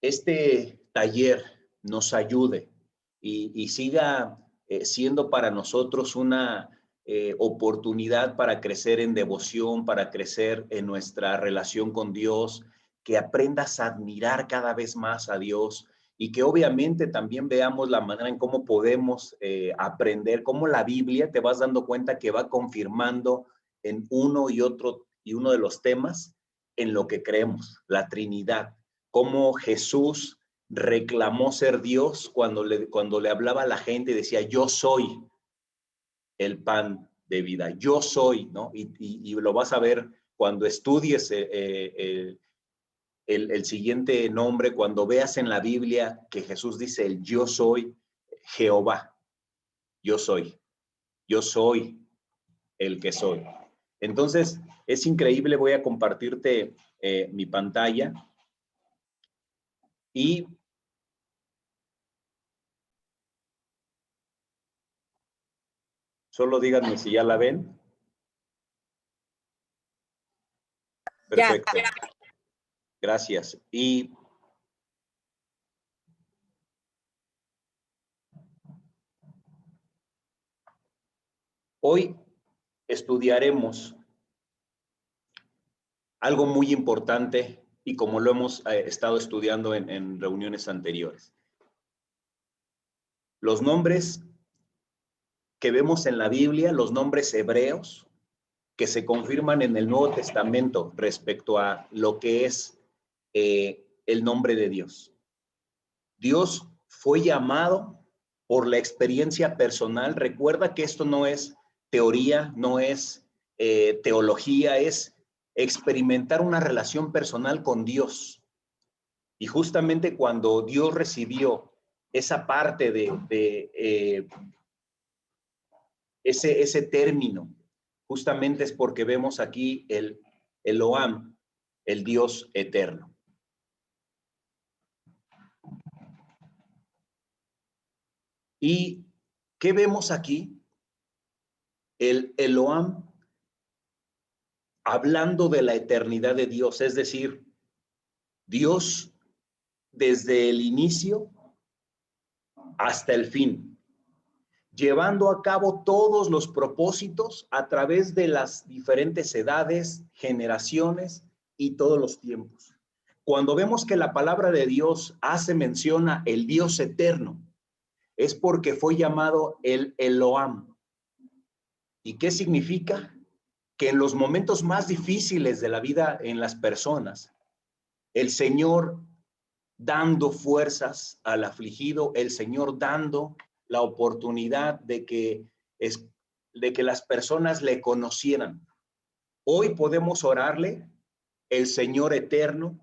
este taller nos ayude y siga siendo para nosotros una oportunidad para crecer en devoción, para crecer en nuestra relación con Dios, que aprendas a admirar cada vez más a Dios y que obviamente también veamos la manera en cómo podemos aprender, cómo la Biblia te vas dando cuenta que va confirmando en uno de los temas en lo que creemos, la Trinidad, cómo Jesús reclamó ser Dios cuando le hablaba a la gente y decía, yo soy el pan de vida, yo soy, ¿no? Y lo vas a ver cuando estudies el siguiente nombre, cuando veas en la Biblia que Jesús dice el yo soy Jehová, yo soy el que soy. Entonces, es increíble, voy a compartirte mi pantalla y solo díganme si ya la ven. Perfecto. Ya. Gracias. Y hoy estudiaremos algo muy importante y como lo hemos estado estudiando en reuniones anteriores. Los nombres que vemos en la Biblia, los nombres hebreos, que se confirman en el Nuevo Testamento respecto a lo que es el nombre de Dios. Dios fue llamado por la experiencia personal. Recuerda que esto no es teoría, no es teología, es experimentar una relación personal con Dios. Y justamente cuando Dios recibió esa parte de ese término, justamente es porque vemos aquí el Eloham, el Dios eterno. ¿Y qué vemos aquí? El Eloham hablando de la eternidad de Dios, es decir, Dios desde el inicio hasta el fin, llevando a cabo todos los propósitos a través de las diferentes edades, generaciones y todos los tiempos. Cuando vemos que la palabra de Dios hace mención a el Dios eterno, es porque fue llamado el Eloham. ¿Y qué significa? Que en los momentos más difíciles de la vida en las personas, el Señor dando fuerzas al afligido, el Señor dando la oportunidad de que las personas le conocieran. Hoy podemos orarle, el Señor eterno,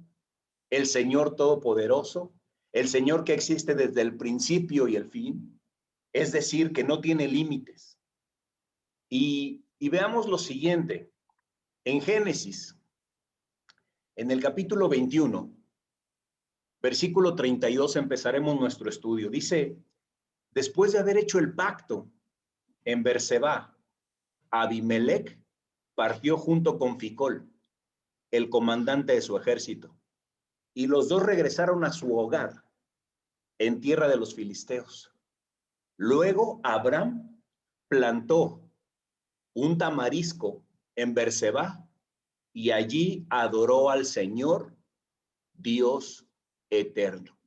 el Señor todopoderoso, el Señor que existe desde el principio y el fin, es decir, que no tiene límites. Y veamos lo siguiente, en Génesis, en el capítulo 21, versículo 32, empezaremos nuestro estudio. Dice, después de haber hecho el pacto en Berseba, Abimelech partió junto con Ficol, el comandante de su ejército, y los dos regresaron a su hogar en tierra de los filisteos. Luego Abraham plantó un tamarisco en Berseba y allí adoró al Señor, Dios eterno.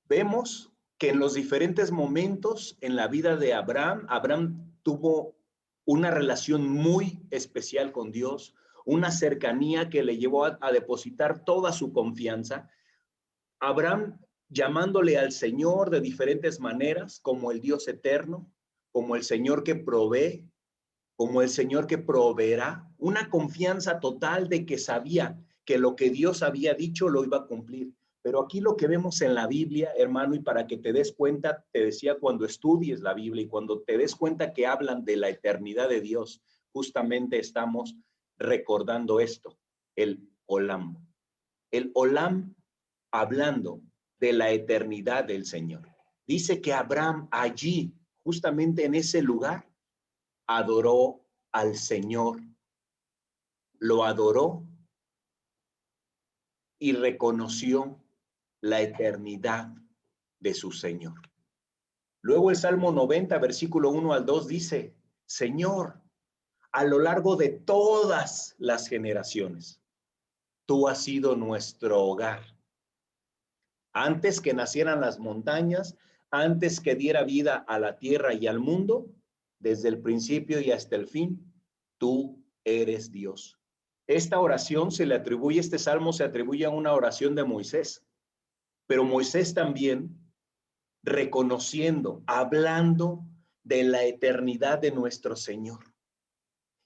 Vemos que en los diferentes momentos en la vida de Abraham, Abraham tuvo una relación muy especial con Dios, una cercanía que le llevó a depositar toda su confianza. Abraham llamándole al Señor de diferentes maneras, como el Dios eterno, como el Señor que provee, como el Señor que proveerá, una confianza total de que sabía que lo que Dios había dicho lo iba a cumplir. Pero aquí lo que vemos en la Biblia, hermano, y para que te des cuenta, te decía, cuando estudies la Biblia y cuando te des cuenta que hablan de la eternidad de Dios, justamente estamos recordando esto, el Olam. El Olam hablando de la eternidad del Señor. Dice que Abraham allí, justamente en ese lugar, adoró al Señor, lo adoró y reconoció la eternidad de su Señor. Luego el Salmo 90, versículo 1 al 2 dice, Señor, a lo largo de todas las generaciones, tú has sido nuestro hogar. Antes que nacieran las montañas, antes que diera vida a la tierra y al mundo, desde el principio y hasta el fin, tú eres Dios. Esta oración se le atribuye, este salmo se atribuye a una oración de Moisés, pero Moisés también reconociendo, hablando de la eternidad de nuestro Señor.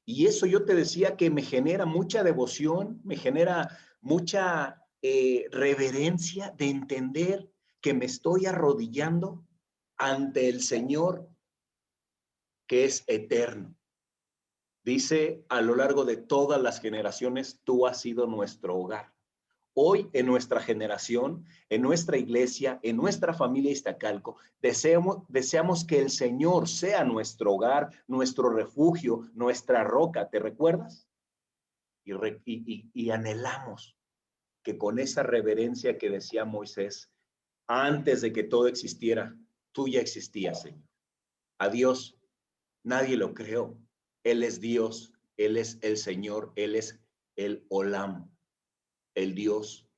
Y eso yo te decía que me genera mucha devoción, me genera mucha reverencia de entender que me estoy arrodillando ante el Señor que es eterno. Dice, a lo largo de todas las generaciones, tú has sido nuestro hogar. Hoy en nuestra generación, en nuestra iglesia, en nuestra familia Iztacalco, deseamos que el Señor sea nuestro hogar, nuestro refugio, nuestra roca. ¿Te recuerdas? Y anhelamos que con esa reverencia que decía Moisés, antes de que todo existiera, tú ya existías, Señor. A Dios nadie lo creó. Él es Dios, Él es el Señor, Él es el Olam, el Dios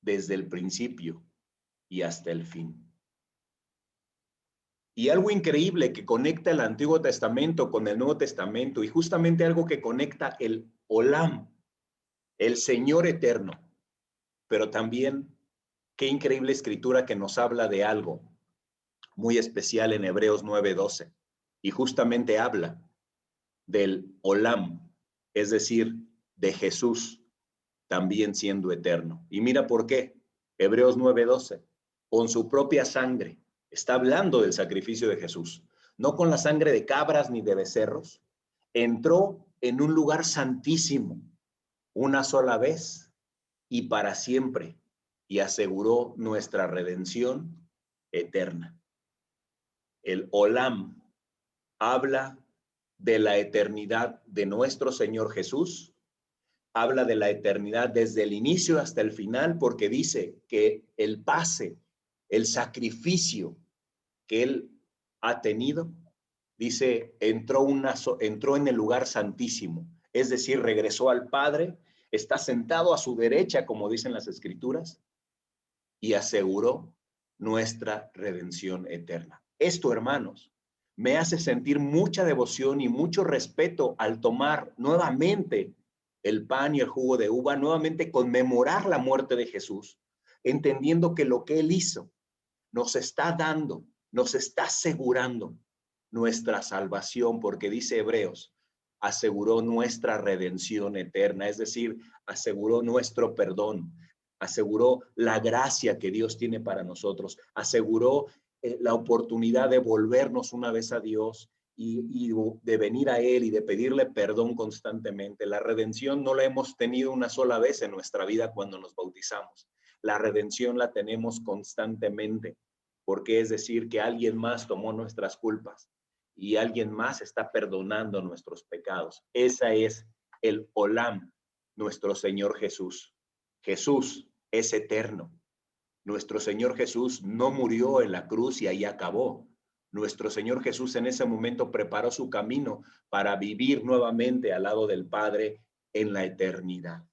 desde el principio y hasta el fin. Y algo increíble que conecta el Antiguo Testamento con el Nuevo Testamento y justamente algo que conecta el Olam, el Señor eterno, pero también qué increíble escritura que nos habla de algo muy especial en Hebreos 9:12 y justamente habla del Olam, es decir, de Jesús también siendo eterno. Y mira por qué. Hebreos 9:12, con su propia sangre, está hablando del sacrificio de Jesús, no con la sangre de cabras ni de becerros, entró en un lugar santísimo una sola vez y para siempre y aseguró nuestra redención eterna. El Olam habla de la eternidad de nuestro Señor Jesús, habla de la eternidad desde el inicio hasta el final, porque dice que el pase, el sacrificio que Él ha tenido, dice, entró en el lugar santísimo, es decir, regresó al Padre, está sentado a su derecha, como dicen las Escrituras, y aseguró nuestra redención eterna. Esto, hermanos, me hace sentir mucha devoción y mucho respeto al tomar nuevamente el pan y el jugo de uva, nuevamente conmemorar la muerte de Jesús, entendiendo que lo que Él hizo nos está dando, nos está asegurando nuestra salvación, porque dice Hebreos, aseguró nuestra redención eterna, es decir, aseguró nuestro perdón, aseguró la gracia que Dios tiene para nosotros, aseguró la oportunidad de volvernos una vez a Dios y de venir a Él y de pedirle perdón constantemente. La redención no la hemos tenido una sola vez en nuestra vida cuando nos bautizamos. La redención la tenemos constantemente, porque es decir, que alguien más tomó nuestras culpas y alguien más está perdonando nuestros pecados. Esa es el Olam, nuestro Señor Jesús. Jesús es eterno. Nuestro Señor Jesús no murió en la cruz y ahí acabó. Nuestro Señor Jesús en ese momento preparó su camino para vivir nuevamente al lado del Padre en la eternidad.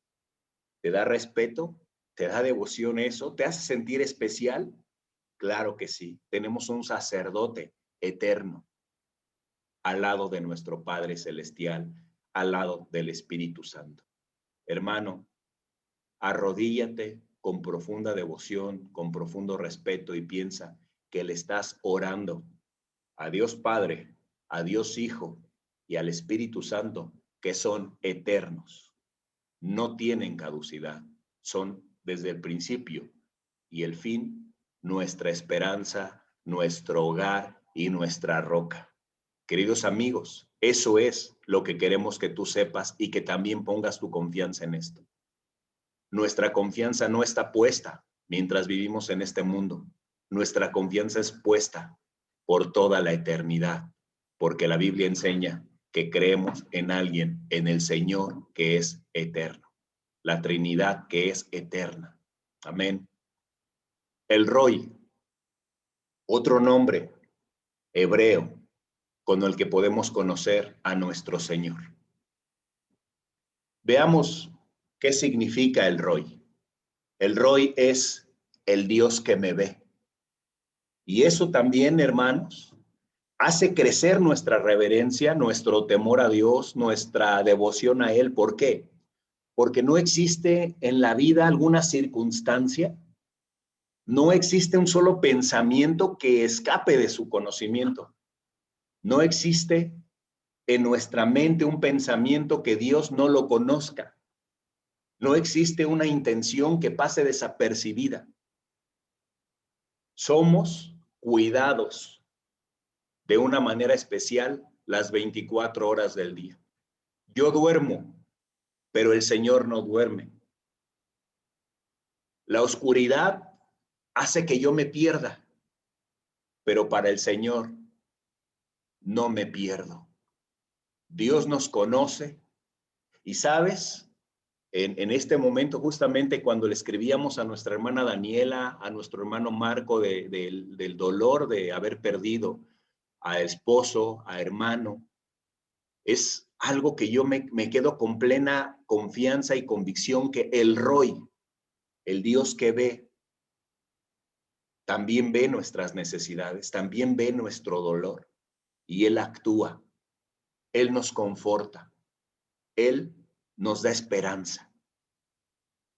¿Te da respeto? ¿Te da devoción eso? ¿Te hace sentir especial? Claro que sí. Tenemos un sacerdote eterno al lado de nuestro Padre Celestial, al lado del Espíritu Santo. Hermano, arrodíllate con profunda devoción, con profundo respeto y piensa que le estás orando a Dios Padre, a Dios Hijo y al Espíritu Santo, que son eternos. No tienen caducidad, son desde el principio y el fin nuestra esperanza, nuestro hogar y nuestra roca. Queridos amigos, eso es lo que queremos que tú sepas y que también pongas tu confianza en esto. Nuestra confianza no está puesta mientras vivimos en este mundo. Nuestra confianza es puesta por toda la eternidad, porque la Biblia enseña que creemos en alguien, en el Señor que es eterno, la Trinidad que es eterna. Amén. El Roy, otro nombre hebreo con el que podemos conocer a nuestro Señor. Veamos qué significa el Roy. El Roy es el Dios que me ve. Y eso también, hermanos, hace crecer nuestra reverencia, nuestro temor a Dios, nuestra devoción a Él. ¿Por qué? Porque no existe en la vida alguna circunstancia, no existe un solo pensamiento que escape de su conocimiento. No existe en nuestra mente un pensamiento que Dios no lo conozca. No existe una intención que pase desapercibida. Somos cuidados de una manera especial las 24 horas del día. Yo duermo, pero el Señor no duerme. La oscuridad hace que yo me pierda, pero para el Señor no me pierdo. Dios nos conoce y, ¿sabes? En este momento, justamente cuando le escribíamos a nuestra hermana Daniela, a nuestro hermano Marco del dolor de haber perdido a esposo, a hermano, es algo que yo me quedo con plena confianza y convicción que el Roy, el Dios que ve, también ve nuestras necesidades, también ve nuestro dolor y Él actúa, Él nos conforta, Él nos da esperanza,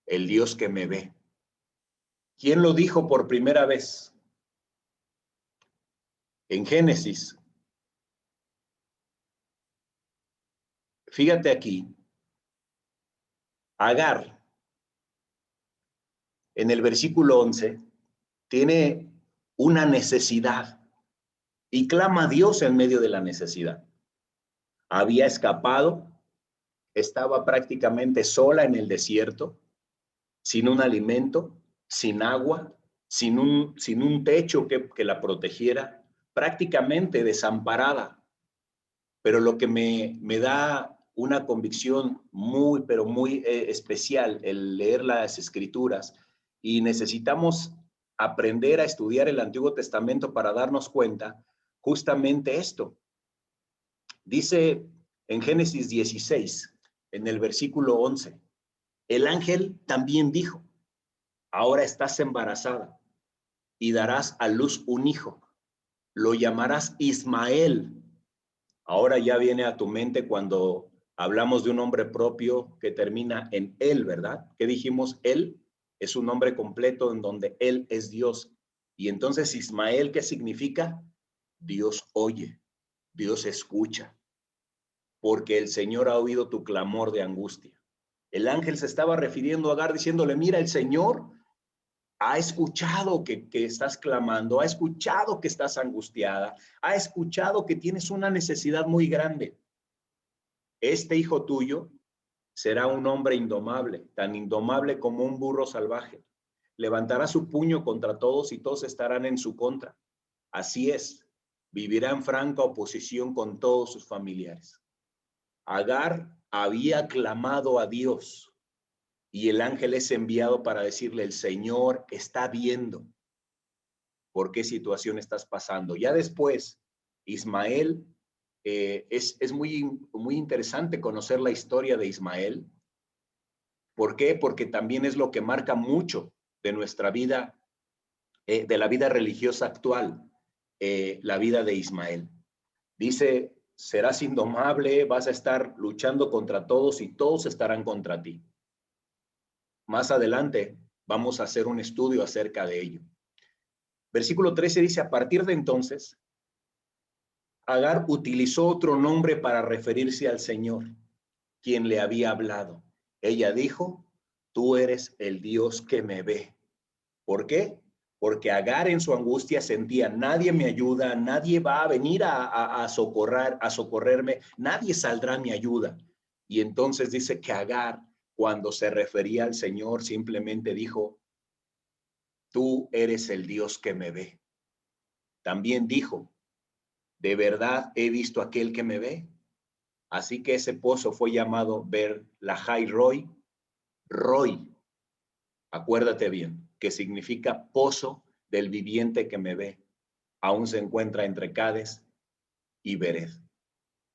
el Dios que me ve. ¿Quién lo dijo por primera vez? En Génesis. Fíjate aquí, Agar, en el versículo 11, tiene una necesidad y clama a Dios en medio de la necesidad. Había escapado, estaba prácticamente sola en el desierto, sin un alimento, sin agua, sin un techo que la protegiera, prácticamente desamparada. Pero lo que me da una convicción muy, pero muy especial, el leer las Escrituras, y necesitamos aprender a estudiar el Antiguo Testamento para darnos cuenta justamente esto. Dice en Génesis 16, en el versículo 11, el ángel también dijo, ahora estás embarazada y darás a luz un hijo, lo llamarás Ismael. Ahora ya viene a tu mente cuando hablamos de un nombre propio que termina en él, ¿verdad? ¿Qué dijimos? Él es un nombre completo en donde él es Dios. Y entonces Ismael, ¿qué significa? Dios oye, Dios escucha, porque el Señor ha oído tu clamor de angustia. El ángel se estaba refiriendo a Agar diciéndole, mira, el Señor ha escuchado que estás clamando, ha escuchado que estás angustiada, ha escuchado que tienes una necesidad muy grande. Este hijo tuyo será un hombre indomable, tan indomable como un burro salvaje. Levantará su puño contra todos y todos estarán en su contra. Así es, vivirá en franca oposición con todos sus familiares. Agar había clamado a Dios y el ángel es enviado para decirle, el Señor está viendo por qué situación estás pasando. Ya después, Ismael, es muy interesante conocer la historia de Ismael. ¿Por qué? Porque también es lo que marca mucho de nuestra vida, de la vida religiosa actual, la vida de Ismael. Dice, serás indomable, vas a estar luchando contra todos y todos estarán contra ti. Más adelante vamos a hacer un estudio acerca de ello. Versículo 13 dice, a partir de entonces, Agar utilizó otro nombre para referirse al Señor, quien le había hablado. Ella dijo, tú eres el Dios que me ve. ¿Por qué? Porque Agar en su angustia sentía, nadie me ayuda, nadie va a venir a socorrerme, nadie saldrá a mi ayuda. Y entonces dice que Agar, cuando se refería al Señor, simplemente dijo, tú eres el Dios que me ve. También dijo, de verdad he visto a aquel que me ve. Así que ese pozo fue llamado Ber Lahai Roy, Roy. Acuérdate bien, que significa pozo del viviente que me ve, aún se encuentra entre Cades y Bered.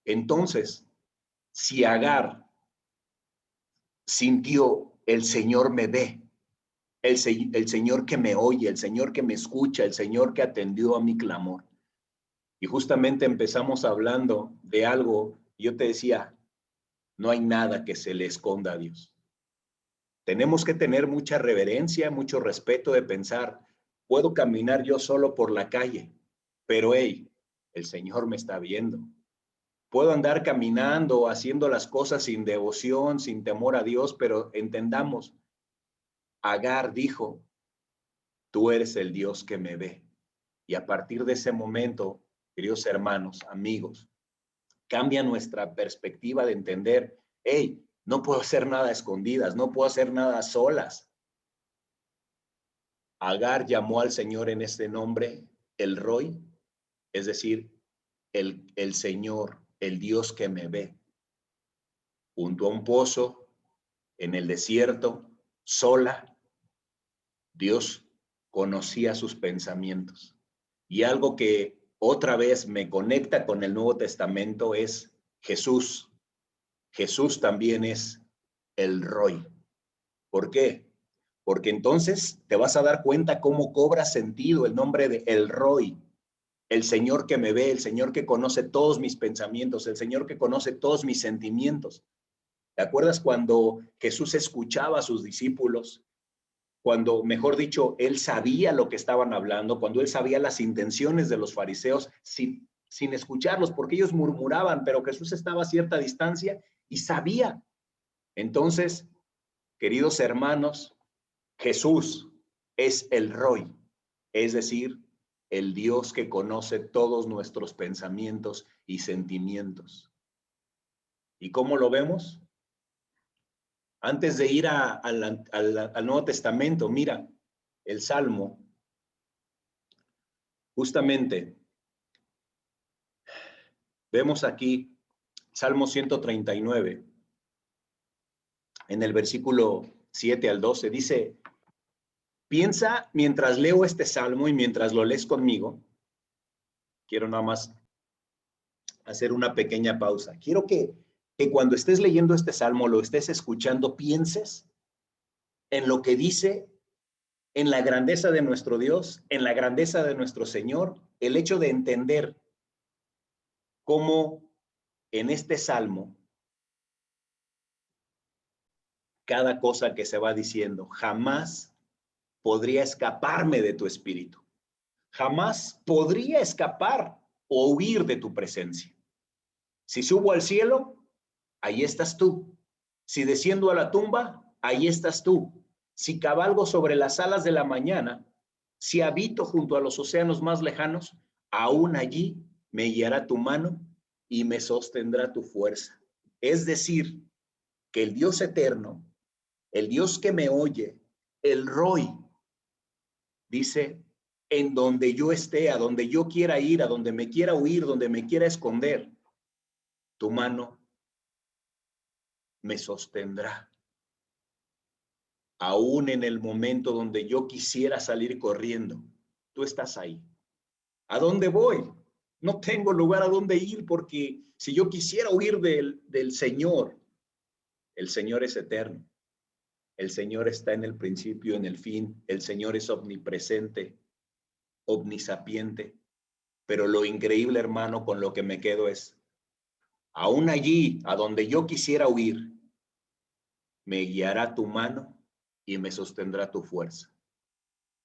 Entonces, si Agar sintió, el Señor me ve, el Señor que me oye, el Señor que me escucha, el Señor que atendió a mi clamor. Y justamente empezamos hablando de algo, yo te decía, no hay nada que se le esconda a Dios. Tenemos que tener mucha reverencia, mucho respeto de pensar, puedo caminar yo solo por la calle, pero hey, el Señor me está viendo. Puedo andar caminando, haciendo las cosas sin devoción, sin temor a Dios, pero entendamos, Agar dijo, tú eres el Dios que me ve. Y a partir de ese momento, queridos hermanos, amigos, cambia nuestra perspectiva de entender, hey, no puedo hacer nada a escondidas, no puedo hacer nada a solas. Agar llamó al Señor en este nombre el Roy, es decir, el Señor, el Dios que me ve. Junto a un pozo, en el desierto, sola, Dios conocía sus pensamientos. Y algo que otra vez me conecta con el Nuevo Testamento es Jesús. Jesús también es el Roy. ¿Por qué? Porque entonces te vas a dar cuenta cómo cobra sentido el nombre de El Roy, el Señor que me ve, el Señor que conoce todos mis pensamientos, el Señor que conoce todos mis sentimientos. ¿Te acuerdas cuando Jesús escuchaba a sus discípulos? Cuando, mejor dicho, él sabía lo que estaban hablando, cuando él sabía las intenciones de los fariseos sin escucharlos, porque ellos murmuraban, pero Jesús estaba a cierta distancia y sabía. Entonces, queridos hermanos, Jesús es el Roy, es decir, el Dios que conoce todos nuestros pensamientos y sentimientos. ¿Y cómo lo vemos? Antes de ir al Nuevo Testamento, mira, el Salmo, justamente, vemos aquí, Salmo 139, en el versículo 7 al 12, dice, piensa mientras leo este Salmo y mientras lo lees conmigo, quiero nada más hacer una pequeña pausa. Quiero que cuando estés leyendo este Salmo, lo estés escuchando, pienses en lo que dice, en la grandeza de nuestro Dios, en la grandeza de nuestro Señor, el hecho de entender cómo en este Salmo, cada cosa que se va diciendo, jamás podría escaparme de tu espíritu. Jamás podría escapar o huir de tu presencia. Si subo al cielo, ahí estás tú. Si desciendo a la tumba, ahí estás tú. Si cabalgo sobre las alas de la mañana, si habito junto a los océanos más lejanos, aún allí me guiará tu mano y me sostendrá tu fuerza. Es decir, que el Dios eterno, el Dios que me oye, el Roy, dice, en donde yo esté, a donde yo quiera ir, a donde me quiera huir, donde me quiera esconder, tu mano me sostendrá. Aún en el momento donde yo quisiera salir corriendo, tú estás ahí. ¿A dónde voy? No tengo lugar a dónde ir porque si yo quisiera huir del Señor, el Señor es eterno. El Señor está en el principio, en el fin. El Señor es omnipresente, omnisapiente. Pero lo increíble, hermano, con lo que me quedo es, aún allí, a donde yo quisiera huir, me guiará tu mano y me sostendrá tu fuerza.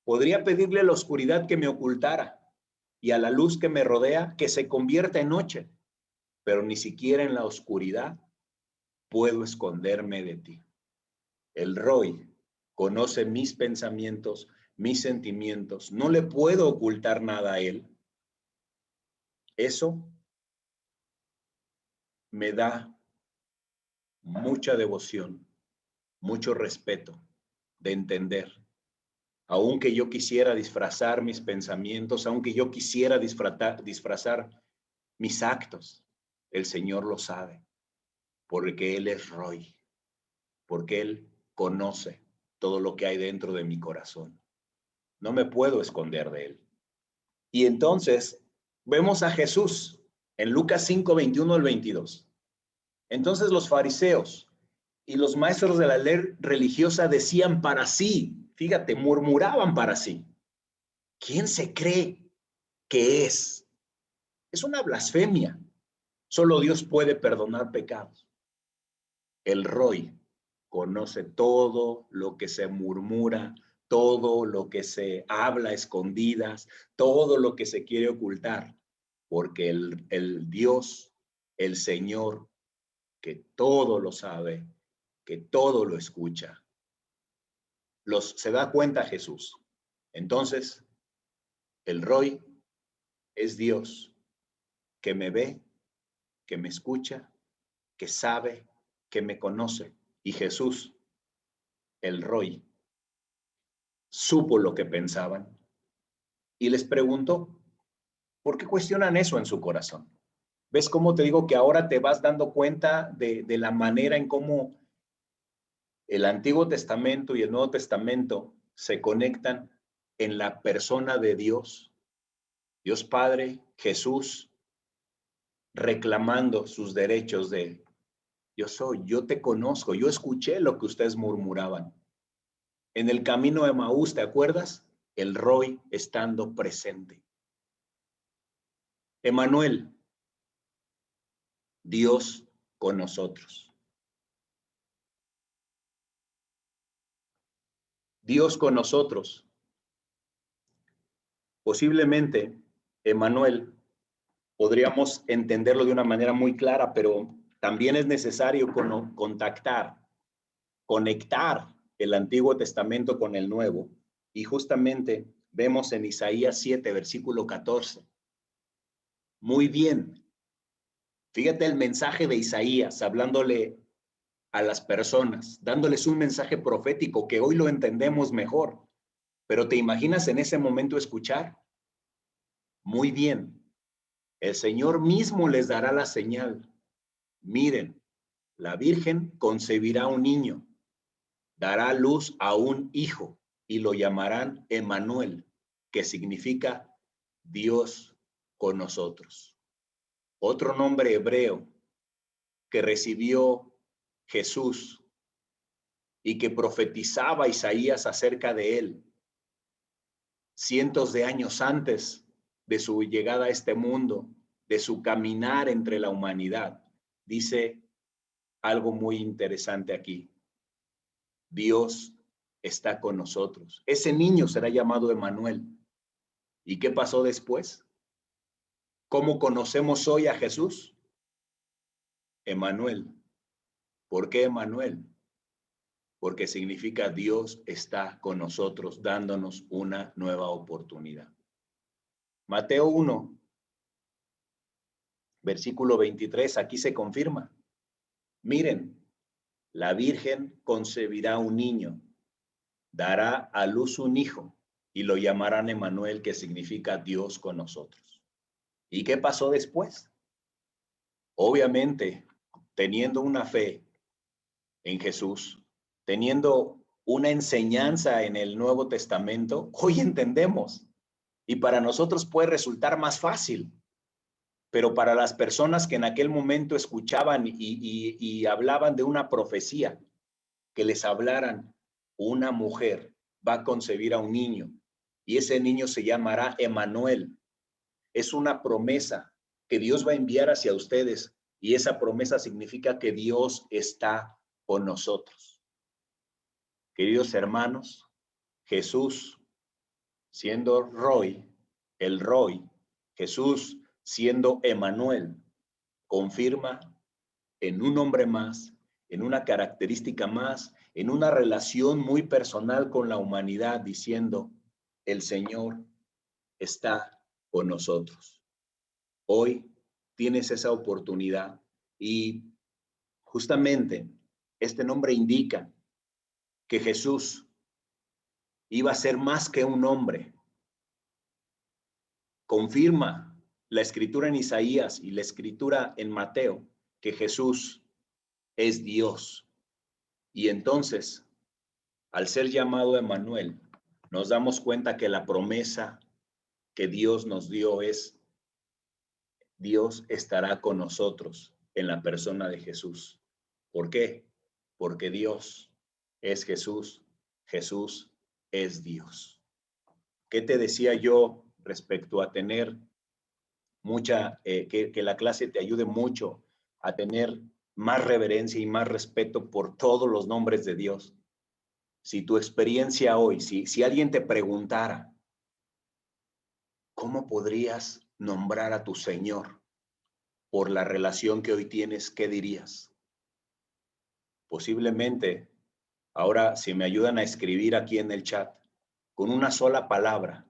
Podría pedirle a la oscuridad que me ocultara y a la luz que me rodea que se convierta en noche, pero ni siquiera en la oscuridad puedo esconderme de ti. El Roy conoce mis pensamientos, mis sentimientos, no le puedo ocultar nada a él. Eso me da mucha devoción, mucho respeto de entender. Aunque yo quisiera disfrazar mis pensamientos, aunque yo quisiera disfrazar mis actos, el Señor lo sabe, porque Él es Roy, porque Él conoce todo lo que hay dentro de mi corazón. No me puedo esconder de él. Y entonces vemos a Jesús en Lucas 5, 21 al 22. Entonces los fariseos y los maestros de la ley religiosa decían para sí, fíjate, murmuraban para sí, ¿quién se cree que es? Es una blasfemia. Solo Dios puede perdonar pecados. El Roy conoce todo lo que se murmura, todo lo que se habla a escondidas, todo lo que se quiere ocultar, porque el Dios, el Señor, que todo lo sabe, que todo lo escucha, se da cuenta Jesús. Entonces, el Roy es Dios que me ve, que me escucha, que sabe, que me conoce. Y Jesús, el Roy, supo lo que pensaban y les preguntó, ¿por qué cuestionan eso en su corazón? ¿Ves cómo te digo que ahora te vas dando cuenta de la manera en cómo el Antiguo Testamento y el Nuevo Testamento se conectan en la persona de Dios, Dios Padre, Jesús, reclamando sus derechos de yo soy, yo te conozco, yo escuché lo que ustedes murmuraban. En el camino de Emaús, ¿te acuerdas? El Roy estando presente. Emmanuel, Dios con nosotros. Dios con nosotros. Posiblemente, Emmanuel, podríamos entenderlo de una manera muy clara, pero también es necesario contactar, conectar el Antiguo Testamento con el Nuevo. Y justamente vemos en Isaías 7, versículo 14. Muy bien. Fíjate el mensaje de Isaías hablándole a las personas, dándoles un mensaje profético que hoy lo entendemos mejor. Pero ¿te imaginas en ese momento escuchar? Muy bien. El Señor mismo les dará la señal. Miren, la Virgen concebirá un niño, dará luz a un hijo y lo llamarán Emmanuel, que significa Dios con nosotros. Otro nombre hebreo que recibió Jesús y que profetizaba Isaías acerca de él cientos de años antes de su llegada a este mundo, de su caminar entre la humanidad. Dice algo muy interesante aquí. Dios está con nosotros. Ese niño será llamado Emmanuel. ¿Y qué pasó después? ¿Cómo conocemos hoy a Jesús? Emmanuel. ¿Por qué Emmanuel? Porque significa Dios está con nosotros, dándonos una nueva oportunidad. Mateo 1, versículo 23, aquí se confirma. Miren, la Virgen concebirá un niño, dará a luz un hijo y lo llamarán Emmanuel, que significa Dios con nosotros. ¿Y qué pasó después? Obviamente, teniendo una fe en Jesús, teniendo una enseñanza en el Nuevo Testamento, hoy entendemos. Y para nosotros puede resultar más fácil, pero para las personas que en aquel momento escuchaban y hablaban de una profecía, que les hablaran, una mujer va a concebir a un niño y ese niño se llamará Emmanuel. Es una promesa que Dios va a enviar hacia ustedes y esa promesa significa que Dios está con nosotros. Queridos hermanos, Jesús siendo el Roy, Jesús siendo Emmanuel, confirma en un hombre más, en una característica más, en una relación muy personal con la humanidad, diciendo, el Señor está con nosotros. Hoy tienes esa oportunidad y justamente este nombre indica que Jesús iba a ser más que un hombre. Confirma la escritura en Isaías y la escritura en Mateo que Jesús es Dios. Y entonces, al ser llamado Emmanuel, nos damos cuenta que la promesa que Dios nos dio es: Dios estará con nosotros en la persona de Jesús. ¿Por qué? Porque Dios es Jesús, Jesús es Dios. ¿Qué te decía yo respecto a tener que la clase te ayude mucho a tener más reverencia y más respeto por todos los nombres de Dios? Si tu experiencia hoy, si alguien te preguntara, ¿cómo podrías nombrar a tu Señor por la relación que hoy tienes? ¿Qué dirías? Posiblemente, ahora si me ayudan a escribir aquí en el chat, con una sola palabra,